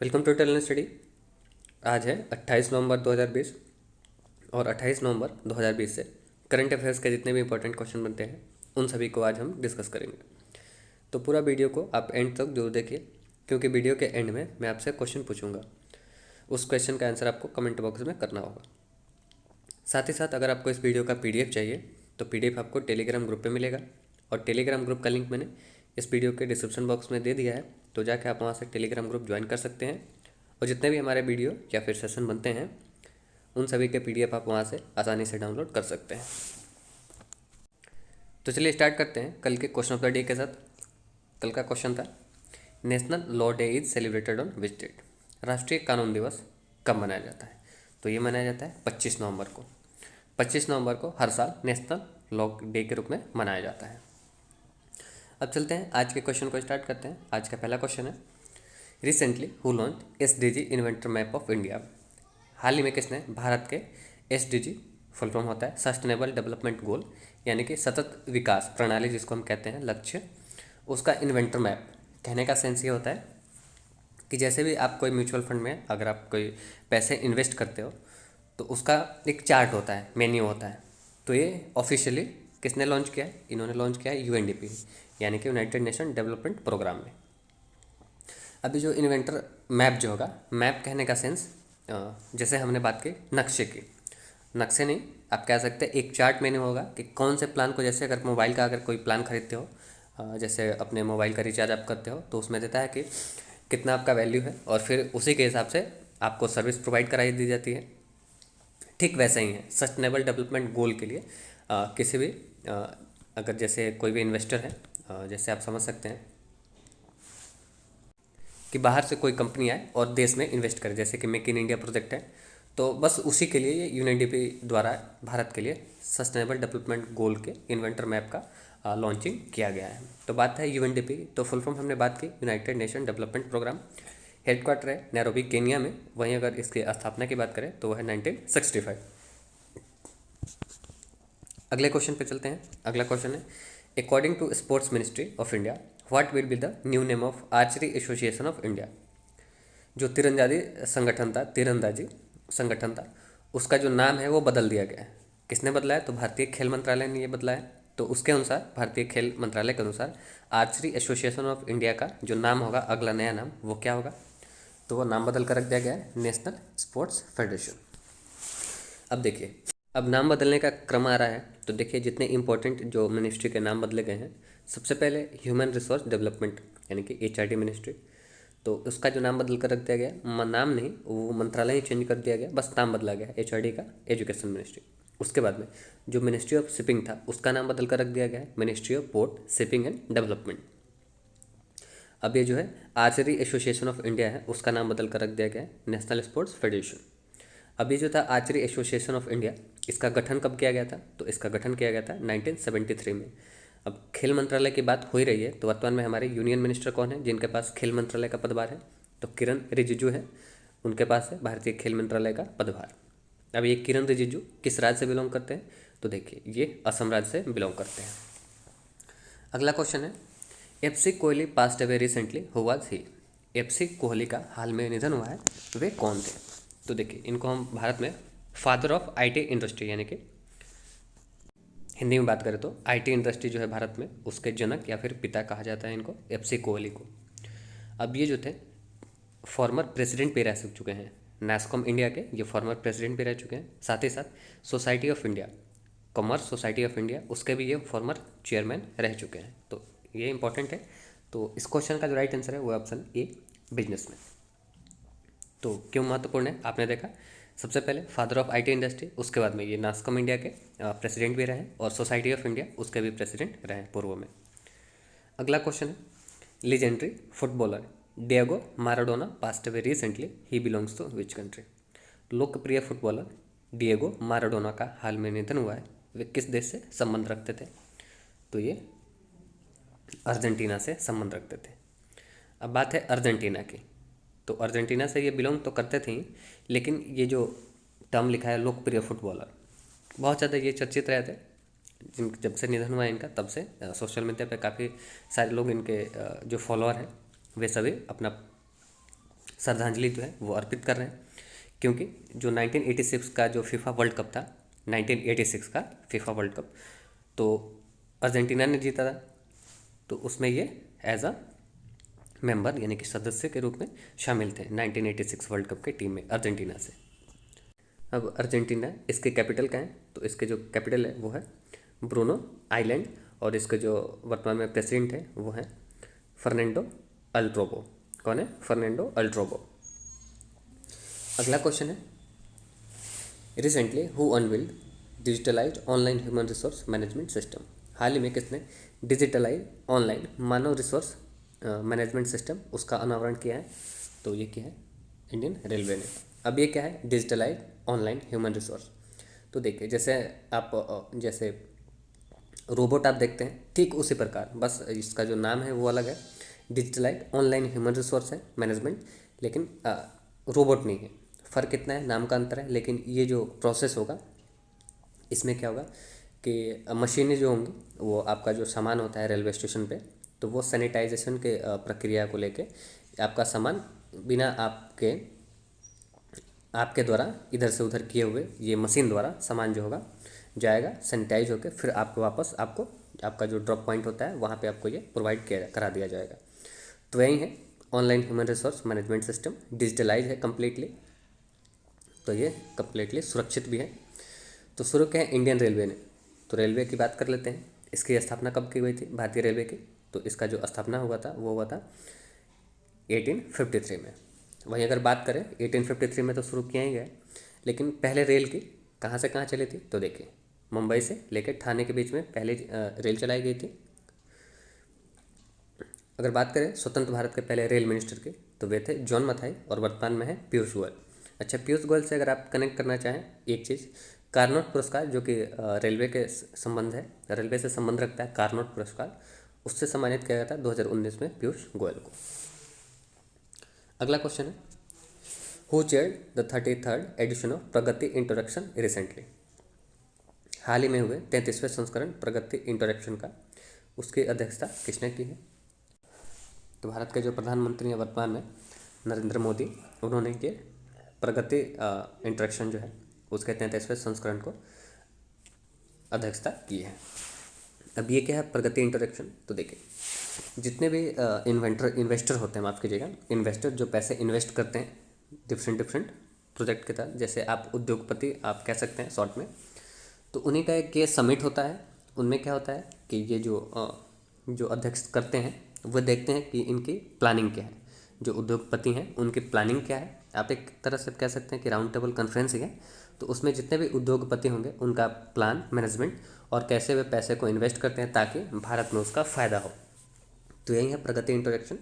Welcome to talent study. आज है 28 नवंबर 2020 और 28 नवंबर 2020 से करंट अफेयर्स के जितने भी इंपॉर्टेंट क्वेश्चन बनते हैं उन सभी को आज हम डिस्कस करेंगे। तो पूरा वीडियो को आप एंड तक जरूर देखिए, क्योंकि वीडियो के एंड में मैं आपसे क्वेश्चन पूछूंगा। उस क्वेश्चन का आंसर आपको कमेंट बॉक्स में करना होगा। साथ ही साथ अगर आपको इस वीडियो का PDF चाहिए तो PDF आपको टेलीग्राम ग्रुप पे मिलेगा, और टेलीग्राम ग्रुप का लिंक मैंने इस वीडियो के डिस्क्रिप्शन बॉक्स में दे दिया है, तो जाके आप वहाँ से टेलीग्राम ग्रुप ज्वाइन कर सकते हैं। और जितने भी हमारे वीडियो या फिर सेशन बनते हैं उन सभी के PDF आप वहाँ से आसानी से डाउनलोड कर सकते हैं। तो चलिए स्टार्ट करते हैं कल के क्वेश्चन ऑफ द डे के साथ। कल का क्वेश्चन था, national law day is celebrated on which date? राष्ट्रीय कानून दिवस कब मनाया जाता है? तो ये मनाया जाता है 25 नवंबर को। 25 नवंबर को हर साल नेशनल लॉ डे के रूप में मनाया जाता है। अब चलते हैं आज के क्वेश्चन को स्टार्ट करते हैं। आज का पहला क्वेश्चन है, recently who launch SDG investor map of India? हाल ही में किसने भारत के SDG, फुल फॉर्म होता है सस्टेनेबल डेवलपमेंट गोल, यानी कि सतत विकास प्रणाली जिसको हम कहते हैं लक्ष्य, उसका इन्वेंटर मैप। कहने का सेंस ये होता है कि जैसे भी आप कोई म्यूचुअल फंड में अगर आप कोई पैसे इन्वेस्ट करते हो तो उसका एक चार्ट होता है, मेन्यू होता है। तो ये ऑफिशियली किसने लॉन्च किया है? इन्होंने लॉन्च किया है UNDP, यानी कि यूनाइटेड नेशन डेवलपमेंट प्रोग्राम में। अभी जो इन्वेंटर मैप जो होगा, मैप कहने का सेंस जैसे हमने बात की नक्शे की, नक्शे नहीं आप कह सकते हैं एक चार्ट मेन्यू होगा कि कौन से प्लान को, जैसे अगर मोबाइल का अगर कोई प्लान खरीदते हो, जैसे अपने मोबाइल का रिचार्ज आप करते हो तो उसमें देता है कि कितना आपका वैल्यू है, और फिर उसी के हिसाब से आपको सर्विस प्रोवाइड कराई दी जाती है। ठीक वैसा ही है सस्टेनेबल डेवलपमेंट गोल के लिए किसी भी अगर जैसे कोई भी इन्वेस्टर है, जैसे आप समझ सकते हैं कि बाहर से कोई कंपनी आए और देश में इन्वेस्ट करे, जैसे कि मेक इन इंडिया प्रोजेक्ट है, तो बस उसी के लिए ये UNDP द्वारा भारत के लिए सस्टेनेबल डेवलपमेंट गोल के इन्वेंटर मैप का लॉन्चिंग किया गया है। तो बात है UNDP, तो फुल फॉर्म हमने बात की United Nation Development Programme. Headquarter है नैरोबी केनिया में। वहीं अगर इसकी स्थापना की बात करें तो वह है 1965। अगले क्वेश्चन पे चलते हैं। अगला क्वेश्चन है, according to sports ministry of India what will be the new name of archery association of India? जो तीरंदाजी संगठन था उसका जो नाम है वो बदल दिया गया है। किसने बदला है? तो भारतीय खेल मंत्रालय ने ये बदला है। तो उसके अनुसार, भारतीय खेल मंत्रालय के अनुसार, आर्चरी एसोसिएशन ऑफ इंडिया का जो नाम होगा, अगला नया नाम, वो क्या होगा? तो वो नाम बदल कर रख दिया गया है नेशनल स्पोर्ट्स फेडरेशन। अब देखिए, अब नाम बदलने का क्रम आ रहा है, तो देखिए जितने इंपॉर्टेंट जो मिनिस्ट्री के नाम बदले गए हैं, सबसे पहले ह्यूमन रिसोर्स डेवलपमेंट यानी कि HRD मिनिस्ट्री, तो उसका जो नाम बदल कर रख दिया गया, नाम नहीं वो मंत्रालय ही चेंज कर दिया गया, बस नाम बदला गया HRD का, एजुकेशन मिनिस्ट्री। उसके बाद में जो मिनिस्ट्री ऑफ शिपिंग था उसका नाम बदल कर रख दिया गया है ministry of port, shipping and development. अब ये जो है आर्चरी एसोसिएशन ऑफ इंडिया है, उसका नाम बदल कर रख दिया गया है नेशनल स्पोर्ट्स फेडरेशन। अभी जो था आर्चरी एसोसिएशन ऑफ इंडिया, इसका गठन कब किया गया था? तो इसका गठन किया गया था 1973 में। अब खेल मंत्रालय की बात हो ही रही है, तो वर्तमान में हमारे यूनियन मिनिस्टर कौन है जिनके पास खेल मंत्रालय का पदभार है? तो किरण रिजिजू है, उनके पास है भारतीय खेल मंत्रालय का पदभार। अब ये किरण रिजिजू किस राज्य से बिलोंग करते हैं? तो देखिए ये असम राज्य से बिलोंग करते हैं। अगला क्वेश्चन है, FC Kohli past away recently, who was he? FC Kohli का हाल में निधन हुआ है, वे कौन थे? तो देखिए इनको हम भारत में फादर ऑफ IT इंडस्ट्री, यानी कि हिंदी में बात करें तो IT इंडस्ट्री जो है भारत में, उसके जनक या फिर पिता कहा जाता है इनको, FC कोहली को। अब ये जो थे फॉर्मर प्रेसिडेंट भी रह चुके हैं, NASCOM इंडिया के ये फॉर्मर प्रेसिडेंट भी रह चुके हैं। साथ ही साथ society of India, commerce society of India, उसके भी ये फॉर्मर चेयरमैन रह चुके हैं। तो ये इंपॉर्टेंट है। तो इस क्वेश्चन का जो राइट आंसर है वो ऑप्शन A, बिजनेसमैन। तो क्यों महत्वपूर्ण है? आपने देखा सबसे पहले फादर ऑफ IT इंडस्ट्री, उसके बाद में ये नास्कॉम इंडिया के प्रेसिडेंट भी रहे, और सोसाइटी ऑफ इंडिया उसके भी प्रेसिडेंट रहे पूर्व में। अगला क्वेश्चन है, legendary footballer Diego Maradona passed away recently, he belongs to which country? लोकप्रिय फुटबॉलर डिएगो माराडोना का हाल में निधन हुआ है, वे किस देश से संबंध रखते थे? तो ये अर्जेंटीना से संबंध रखते थे। अब बात है अर्जेंटीना की, तो अर्जेंटीना से ये बिलोंग तो करते थे ही, लेकिन ये जो टर्म लिखा है लोकप्रिय फुटबॉलर, बहुत ज़्यादा ये चर्चित रहे थे। जब से निधन हुआ इनका तब से सोशल मीडिया पे काफ़ी सारे लोग इनके जो फॉलोअर हैं वे सभी अपना श्रद्धांजलि जो है वो अर्पित कर रहे हैं, क्योंकि जो 1986 का जो फीफा वर्ल्ड कप था, 1986 का फीफा वर्ल्ड कप, तो अर्जेंटीना ने जीता था, तो उसमें ये एज अ मेंबर यानी कि सदस्य के रूप में शामिल थे 1986 वर्ल्ड कप के टीम में अर्जेंटीना से। अब अर्जेंटीना, इसके कैपिटल क्या है, तो इसके जो कैपिटल है वो है ब्रूनो आइलैंड, और इसके जो वर्तमान में प्रेसिडेंट है वो है फर्नांडो अल्ट्रोबो। कौन है? फर्नांडो अल्ट्रोबो। अगला क्वेश्चन है, recently who unveiled digitalized online human resource management system. हाल ही में किसने डिजिटलाइज ऑनलाइन मानव रिसोर्स मैनेजमेंट सिस्टम उसका अनावरण किया है? तो ये क्या है? इंडियन रेलवे ने। अब ये क्या है? Digitalise online human resource. तो देखिए, जैसे रोबोट आप देखते हैं, ठीक उसी प्रकार, बस इसका जो नाम है वो अलग है। डिजिटलाइज ऑनलाइन ह्यूमन रिसोर्स है मैनेजमेंट, लेकिन रोबोट नहीं है। फ़र्क कितना है? नाम का अंतर है, लेकिन ये जो प्रोसेस होगा इसमें क्या होगा कि मशीनें जो होंगी वो आपका जो सामान होता है रेलवे स्टेशन पे, तो वो सैनिटाइजेशन के प्रक्रिया को लेके आपका सामान बिना आपके द्वारा इधर से उधर किए हुए ये मशीन द्वारा सामान जो होगा जाएगा सैनिटाइज होकर, फिर आपको वापस आपका जो ड्रॉप पॉइंट होता है वहाँ पे आपको ये प्रोवाइड करा दिया जाएगा। तो यही है online human resource management system, digitalise है कम्प्लीटली, तो ये कम्प्लीटली सुरक्षित भी है। तो शुरू किया है इंडियन रेलवे ने। तो रेलवे की बात कर लेते हैं, इसकी स्थापना कब की हुई थी भारतीय रेलवे की? तो इसका जो स्थापना हुआ था वो हुआ था 1853 में। वहीं अगर बात करें 1853 में तो शुरू किया ही गया, लेकिन पहले रेल की कहाँ से कहाँ चली थी? तो देखिए, मुंबई से लेकर ठाणे के बीच में पहले रेल चलाई गई थी। अगर बात करें स्वतंत्र भारत के पहले रेल मिनिस्टर की, तो वे थे जॉन मथाई, और वर्तमान में है पीयूष गोयल। अच्छा, पीयूष गोयल से अगर आप कनेक्ट करना चाहें एक चीज़, कार्नोट पुरस्कार जो कि रेलवे के संबंध है, रेलवे से संबंध रखता है, कार्नोट पुरस्कार उससे सम्मानित किया गया था 2019 में पीयूष गोयल को। अगला क्वेश्चन है, who chaired the 33rd edition of Pragati introduction recently. हाल ही में हुए 33वें संस्करण प्रगति इंट्रोडक्शन का उसकी अध्यक्षता किसने की है? तो भारत के जो प्रधानमंत्री हैं वर्तमान में नरेंद्र मोदी, उन्होंने ये प्रगति इंट्रोडक्शन जो है उसके 33वें संस्करण को अध्यक्षता की है। अब ये क्या है प्रगति इंट्रोडक्शन? तो देखिए, जितने भी इन्वेस्टर होते हैं, माफ़ कीजिएगा, इन्वेस्टर जो पैसे इन्वेस्ट करते हैं डिफरेंट प्रोजेक्ट के तहत, जैसे आप उद्योगपति आप कह सकते हैं शॉर्ट में, तो उन्हीं का एक ये समिट होता है। उनमें क्या होता है कि ये जो अध्यक्ष करते हैं वो देखते हैं कि इनकी प्लानिंग क्या है, जो उद्योगपति हैं उनकी प्लानिंग क्या है। आप एक तरह से कह सकते हैं कि राउंड टेबल कॉन्फ्रेंस ही है। तो उसमें जितने भी उद्योगपति होंगे उनका प्लान, मैनेजमेंट और कैसे वे पैसे को इन्वेस्ट करते हैं ताकि भारत में उसका फ़ायदा हो। तो यही है प्रगति इंट्रोडक्शन,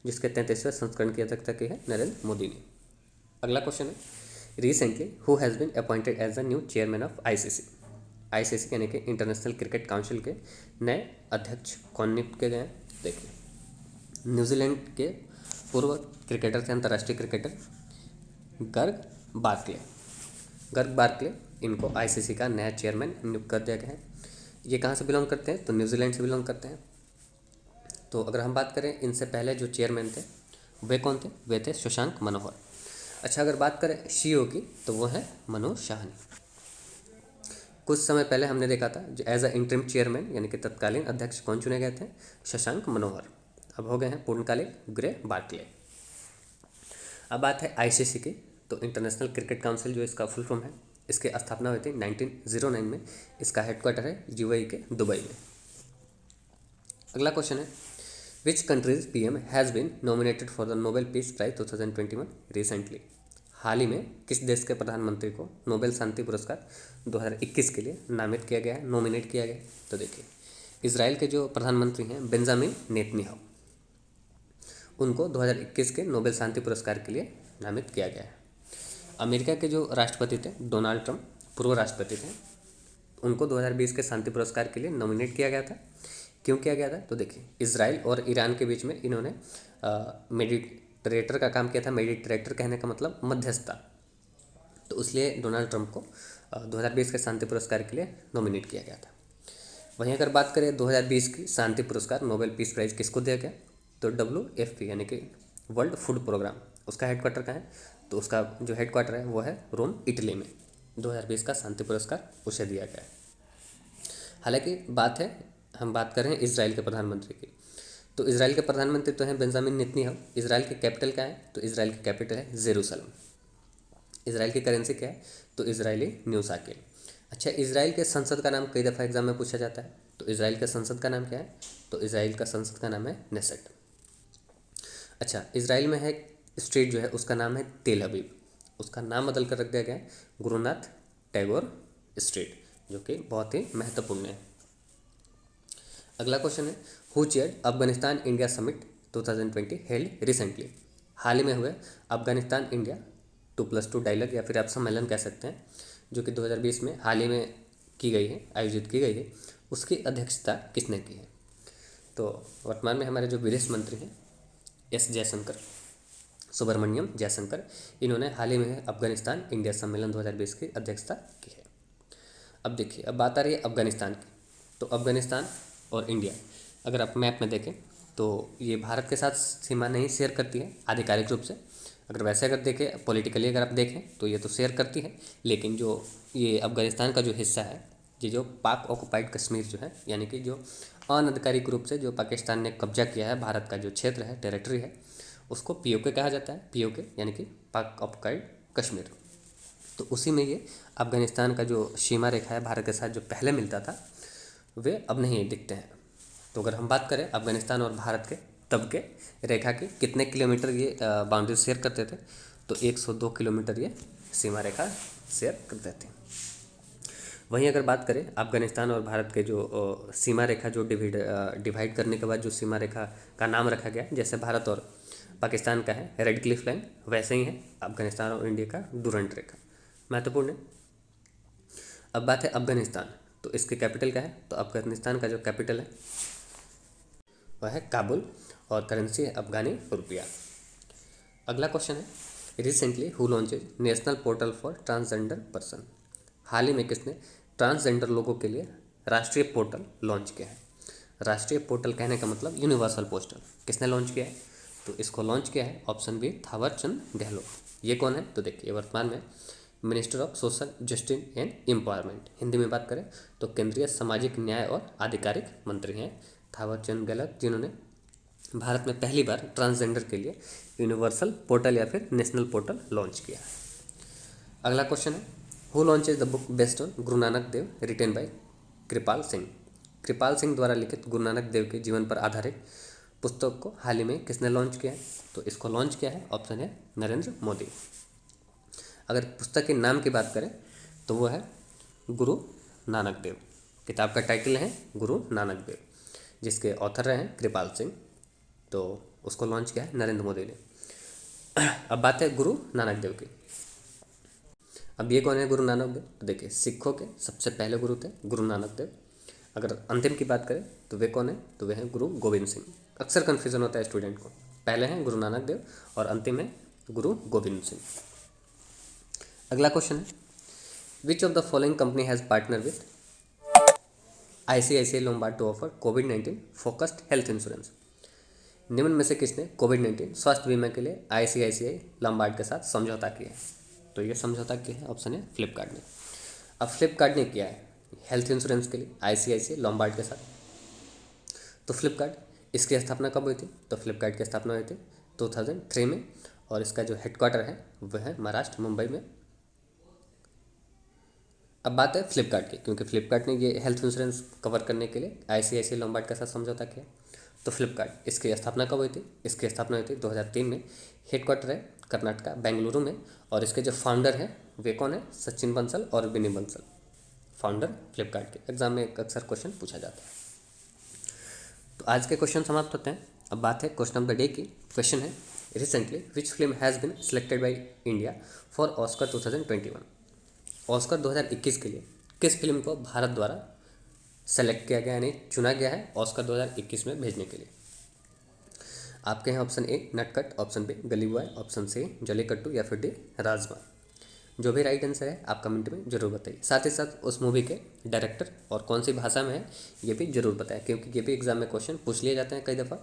जिसके 33वें संस्करण की अध्यक्षता की है नरेंद्र मोदी ने। अगला क्वेश्चन है, recently who has been appointed as the new chairman of ICC. ICC यानी कि इंटरनेशनल क्रिकेट काउंसिल के नए अध्यक्ष कौन नियुक्त किए गए हैं? देखिए, न्यूजीलैंड के पूर्व क्रिकेटर थे, अंतर्राष्ट्रीय क्रिकेटर गर्ग बार्कले, इनको आईसीसी का नया चेयरमैन नियुक्त कर दिया गया है। ये कहाँ से बिलोंग करते हैं? तो न्यूजीलैंड से बिलोंग करते हैं। तो अगर हम बात करें, इनसे पहले जो चेयरमैन थे वे कौन थे? वे थे शशांक मनोहर। अच्छा, अगर बात करें सीईओ की, तो वो है मनोज शाहनी। कुछ समय पहले हमने देखा था एज अ इंटरिम चेयरमैन यानी कि तत्कालीन अध्यक्ष कौन चुने गए थे? शशांक मनोहर। अब हो गए हैं पूर्णकालिक ग्रे बार्कले। अब बात है आईसीसी की, तो इंटरनेशनल क्रिकेट काउंसिल जो इसका फुल फॉर्म है, इसकी स्थापना हुई थी 1909 में। इसका हेडक्वार्टर है यूएई के दुबई में। अगला क्वेश्चन है, which countries PM has been nominated for the Nobel Peace Prize 2021 recently. हाल ही में किस देश के प्रधानमंत्री को नोबेल शांति पुरस्कार 2021 के लिए नामित किया गया है, नॉमिनेट किया गया है? तो देखिए, इजराइल के जो प्रधानमंत्री हैं बेंजामिन नेतन्याहू, उनको 2021 के नोबेल शांति पुरस्कार के लिए नामित किया गया है। अमेरिका के जो राष्ट्रपति थे डोनाल्ड ट्रंप, पूर्व राष्ट्रपति थे, उनको 2020 के शांति पुरस्कार के लिए नॉमिनेट किया गया था। क्यों किया गया था? तो देखिए, इजराइल और ईरान के बीच में इन्होंने मेडिएटर का काम किया था। मेडिएटर कहने का मतलब मध्यस्थता, तो इसलिए डोनाल्ड ट्रंप को 2020 के शांति पुरस्कार के लिए नॉमिनेट किया गया था। वहीं अगर बात करें 2020 की शांति पुरस्कार नोबेल पीस प्राइज़ किसको दिया गया? तो WFP यानी कि वर्ल्ड फूड प्रोग्राम, उसका हेडक्वार्टर कहाँ है? तो उसका जो हेडक्वार्टर है वो है रोम, इटली में। 2020 का शांति पुरस्कार उसे दिया गया है। हालांकि हम बात कर रहे हैं इसराइल के प्रधानमंत्री की। तो इसराइल के प्रधानमंत्री तो हैं बेंजामिन नेतन्याहू। इसराइल की कैपिटल क्या है? तो इसराइल की कैपिटल है जेरूसलम। इसराइल की करेंसी क्या है? तो इजरायली न्यू शाकिल। अच्छा, इसराइल के संसद का नाम कई दफ़ा एग्जाम में पूछा जाता है। तो इसराइल के संसद का नाम क्या है? तो इसराइल का संसद का नाम है नेसेट। अच्छा, इसराइल में है स्ट्रीट जो है उसका नाम है तेल अवीव। उसका नाम बदल कर रख दिया गया है गुरुनाथ टैगोर स्ट्रीट, जो कि बहुत ही महत्वपूर्ण है। अगला क्वेश्चन है, who chaired Afghanistan India summit 2020 held recently. हाल ही में हुए अफगानिस्तान इंडिया 2+2 डायलॉग या फिर आप सम्मेलन कह सकते हैं, जो कि 2020 में हाल ही में की गई है, आयोजित की गई है। उसकी अध्यक्षता किसने की है? तो वर्तमान में हमारे जो विदेश मंत्री हैं एस जयशंकर, सुब्रमण्यम जयशंकर, इन्होंने हाल ही में अफगानिस्तान इंडिया सम्मेलन 2020 की अध्यक्षता की है। अब देखिए, अब बात आ रही है अफगानिस्तान की। तो अफगानिस्तान और इंडिया अगर आप मैप में देखें तो ये भारत के साथ सीमा नहीं शेयर करती है आधिकारिक रूप से। अगर देखें पॉलिटिकली अगर आप देखें तो ये तो शेयर करती है, लेकिन जो ये अफगानिस्तान का जो हिस्सा है, ये जो पाक ऑक्युपाइड कश्मीर जो है, यानी कि जो अनाधिकारिक रूप से जो पाकिस्तान ने कब्जा किया है, भारत का जो क्षेत्र है, टेरिटरी है, उसको पीओके कहा जाता है। पीओके यानी कि पाक ऑक्युपाइड कश्मीर। तो उसी में ये अफगानिस्तान का जो सीमा रेखा है भारत के साथ जो पहले मिलता था, वे अब नहीं दिखते हैं। तो अगर हम बात करें अफगानिस्तान और भारत के तब के रेखा की कितने किलोमीटर ये बाउंड्री शेयर करते थे, तो 102 किलोमीटर ये सीमा रेखा शेयर करते थे। वहीं अगर बात करें अफगानिस्तान और भारत के जो सीमा रेखा जो डिवाइड करने के बाद जो सीमा रेखा का नाम रखा गया, जैसे भारत और पाकिस्तान का है रेड क्लिफ लाइन, वैसे ही है अफगानिस्तान और इंडिया का डुरंट रेखा। महत्वपूर्ण है। अब बात है अफगानिस्तान, तो इसकी कैपिटल क्या है? तो अफगानिस्तान का जो कैपिटल है वह है काबुल और करेंसी है अफगानी रुपया। अगला क्वेश्चन है, recently who launches national portal for transgender person. हाल ही में किसने ट्रांसजेंडर लोगों के लिए राष्ट्रीय पोर्टल लॉन्च किया है? राष्ट्रीय पोर्टल कहने का मतलब यूनिवर्सल पोस्टल। किसने लॉन्च किया है? तो इसको लॉन्च किया है ऑप्शन बी थावर चंद गहलोत। ये कौन है? तो देखिए, वर्तमान में minister of social justice and empowerment, Hindi में बात करें तो केंद्रीय सामाजिक न्याय और आधिकारिक मंत्री हैं थावर चंद गहलोत, जिन्होंने भारत में पहली बार ट्रांसजेंडर के लिए यूनिवर्सल पोर्टल या फिर नेशनल पोर्टल लॉन्च किया है। अगला क्वेश्चन है, who launches the book based on Guru Nanak Dev written by कृपाल सिंह। कृपाल सिंह द्वारा लिखित गुरु नानक देव के जीवन पर आधारित पुस्तक को हाल ही में किसने लॉन्च किया है? तो इसको लॉन्च किया है ऑप्शन है नरेंद्र मोदी। अगर पुस्तक के नाम की बात करें तो वो है गुरु नानक देव। किताब का टाइटल है गुरु नानक देव, जिसके ऑथर रहे हैं कृपाल सिंह। तो उसको लॉन्च किया है नरेंद्र मोदी ने। अब बात है गुरु नानक देव की। अब ये कौन है गुरु नानक देव? तो देखिए, सिखों के सबसे पहले गुरु थे गुरु नानक देव। अगर अंतिम की बात करें तो वे कौन है? तो वे हैं गुरु गोविंद सिंह। अक्सर कन्फ्यूजन होता है स्टूडेंट को, पहले हैं गुरु नानक देव और अंतिम है गुरु गोविंद सिंह। अगला क्वेश्चन है, which of the following company has partner with ICICI Lombard to offer कोविड-19 फोकस्ड हेल्थ इंश्योरेंस। निम्न में से किसने कोविड-19 स्वास्थ्य बीमा के लिए ICICI लोम्बार्ड के साथ समझौता किया है? तो ये समझौता किया है ऑप्शन है फ्लिपकार्ट ने। अब फ्लिपकार्ट ने किया है हेल्थ इंश्योरेंस के लिए ICICI लोम्बार्ड के साथ। तो फ्लिपकार्ट, इसकी स्थापना कब हुई थी? तो फ्लिपकार्ट की स्थापना हुई थी 2003 में, और इसका जो हेडक्वार्टर है वह है महाराष्ट्र मुंबई में। अब बात है फ्लिपकार्ट की, क्योंकि फ्लिपकार्ट ने ये हेल्थ इंश्योरेंस कवर करने के लिए ICICI लोम्बार्ड के साथ समझौता किया। तो फ्लिपकार्ट, इसकी स्थापना कब हुई थी? इसकी स्थापना हुई थी 2003 में। हेडक्वार्टर है कर्नाटका बेंगलुरु में, और इसके जो फाउंडर हैं वे कौन है? सचिन बंसल और विनी बंसल, फाउंडर फ्लिपकार्ट के। एग्जाम में अक्सर क्वेश्चन पूछा जाता है। तो आज के क्वेश्चन समाप्त होते हैं। अब बात है क्वेश्चन ऑफ द डे की। क्वेश्चन है, recently which film has been selected by India for Oscar 2021। Oscar 2021 के लिए किस फिल्म को भारत द्वारा सेलेक्ट किया गया, यानी चुना गया है ऑस्कर 2021 में भेजने के लिए? आपके हैं ऑप्शन ए नटखट, ऑप्शन बी गली बॉय, ऑप्शन सी जल्लीकट्टू, या फिर डी राजमा। जो भी राइट आंसर है आप कमेंट में जरूर बताइए। साथ ही साथ उस मूवी के डायरेक्टर और कौन सी भाषा में है ये भी जरूर बताएं, क्योंकि ये भी एग्जाम में क्वेश्चन पूछ लिए जाते हैं कई दफ़ा।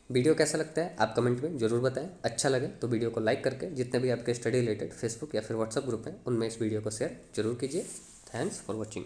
वीडियो कैसा लगता है आप कमेंट में ज़रूर बताएं। अच्छा लगे तो वीडियो को लाइक करके जितने भी आपके स्टडी रिलेटेड फेसबुक या फिर व्हाट्सअप ग्रुप हैं उनमें इस वीडियो को शेयर जरूर कीजिए। Thanks for watching.